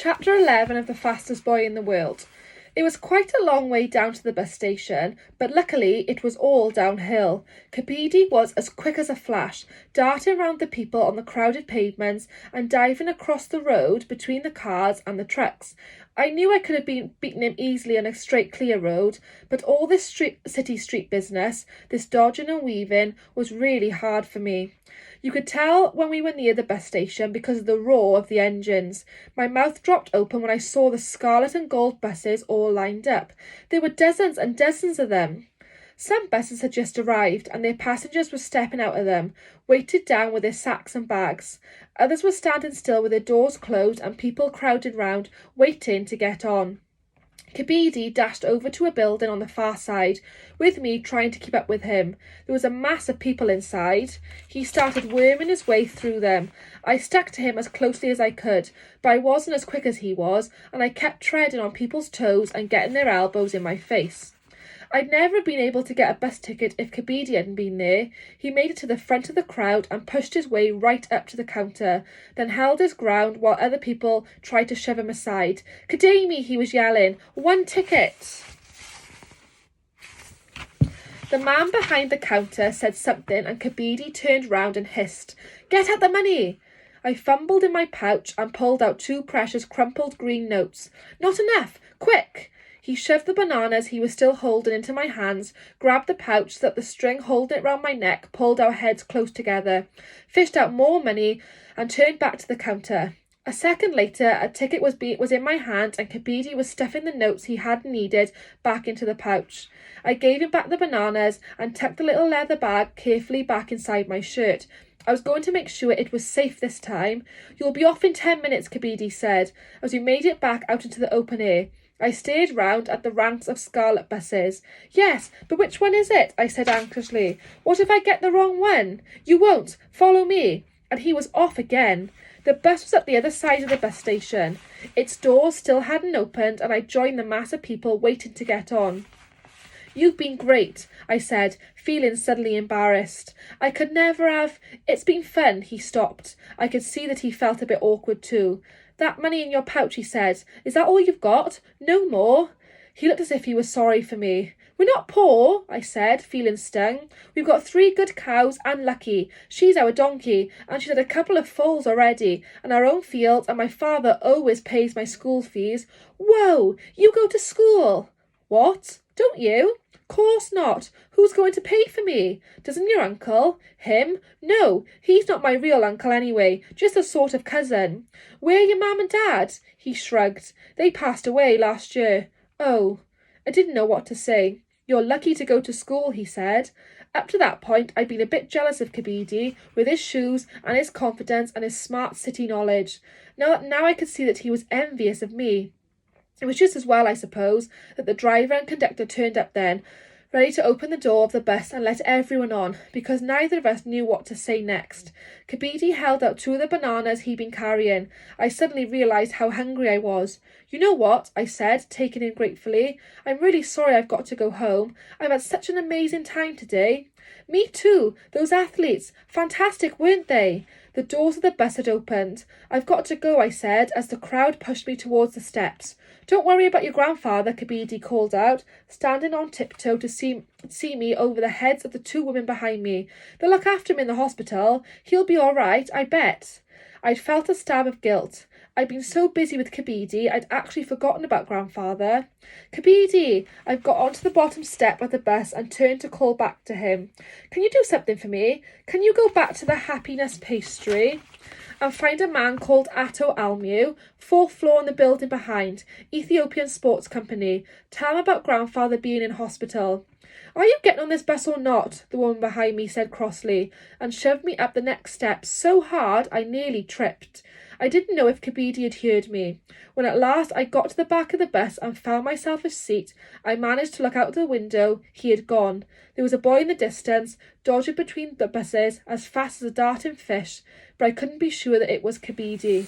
Chapter 11 of The Fastest Boy in the World. It was quite a long way down to the bus station, but luckily it was all downhill. Kabidi was as quick as a flash, darting round the people on the crowded pavements and diving across the road between the cars and the trucks. I knew I could have beaten him easily on a straight clear road, but all this city street business, this dodging and weaving, was really hard for me. You could tell when we were near the bus station because of the roar of the engines. My mouth dropped open when I saw the scarlet and gold buses all lined up. There were dozens and dozens of them. Some buses had just arrived and their passengers were stepping out of them, weighted down with their sacks and bags. Others were standing still with their doors closed and people crowded round, waiting to get on. Kabidi dashed over to a building on the far side, with me trying to keep up with him. There was a mass of people inside. He started worming his way through them. I stuck to him as closely as I could, but I wasn't as quick as he was, and I kept treading on people's toes and getting their elbows in my face. I'd never been able to get a bus ticket if Kabidi hadn't been there. He made it to the front of the crowd and pushed his way right up to the counter, then held his ground while other people tried to shove him aside. "Kadami," he was yelling. "One ticket!" The man behind the counter said something and Kabidi turned round and hissed, "Get out the money!" I fumbled in my pouch and pulled out 2 precious crumpled green notes. "Not enough! Quick!" He shoved the bananas he was still holding into my hands, grabbed the pouch so that the string holding it round my neck pulled our heads close together, fished out more money and turned back to the counter. A second later, a ticket was in my hand and Kabidi was stuffing the notes he hadn't needed back into the pouch. I gave him back the bananas and tucked the little leather bag carefully back inside my shirt. I was going to make sure it was safe this time. "You'll be off in 10 minutes, Kabidi said, as we made it back out into the open air. I stared round at the ranks of scarlet buses. "Yes, but which one is it?" I said anxiously. "What if I get the wrong one?" "You won't. Follow me." And he was off again. The bus was at the other side of the bus station. Its doors still hadn't opened, and I joined the mass of people waiting to get on. "You've been great," I said, feeling suddenly embarrassed. I could never have... "It's been fun," he stopped. I could see that he felt a bit awkward too. "That money in your pouch," he said. "Is that all you've got? No more?" He looked as if he was sorry for me. "We're not poor," I said, feeling stung. "We've got 3 good cows and Lucky. She's our donkey, and she's had a couple of foals already, and our own fields, and my father always pays my school fees." "Whoa! You go to school?" "What? Don't you?" "Course not. Who's going to pay for me? Doesn't your uncle?" "Him? No, he's not my real uncle anyway, just a sort of cousin." "Where are your mum and dad?" He shrugged. "They passed away last year." "Oh." I didn't know what to say. "You're lucky to go to school," he said. Up to that point, I'd been a bit jealous of Kabidi, with his shoes and his confidence and his smart city knowledge. Now I could see that he was envious of me. It was just as well, I suppose, that the driver and conductor turned up then, ready to open the door of the bus and let everyone on, because neither of us knew what to say next. Kabidi held out 2 of the bananas he'd been carrying. I suddenly realised how hungry I was. "You know what?" I said, taking him gratefully. "I'm really sorry I've got to go home. I've had such an amazing time today." "Me too. Those athletes. Fantastic, weren't they?" The doors of the bus had opened. "I've got to go," I said, as the crowd pushed me towards the steps. "Don't worry about your grandfather," Kabidi called out, standing on tiptoe to see me over the heads of the 2 women behind me. "They'll look after him in the hospital. He'll be all right, I bet." I'd felt a stab of guilt. I'd been so busy with Kabidi, I'd actually forgotten about grandfather. "Kabidi!" I got onto the bottom step of the bus and turned to call back to him. "Can you do something for me? Can you go back to the Happiness Pastry and find a man called Atto Almu, 4th floor in the building behind, Ethiopian Sports Company. Tell him about grandfather being in hospital." "Are you getting on this bus or not?" the woman behind me said crossly, and shoved me up the next step so hard I nearly tripped. I didn't know if Kabidi had heard me. When at last I got to the back of the bus and found myself a seat, I managed to look out the window. He had gone. There was a boy in the distance, dodging between the buses as fast as a darting fish, but I couldn't be sure that it was Kabidi.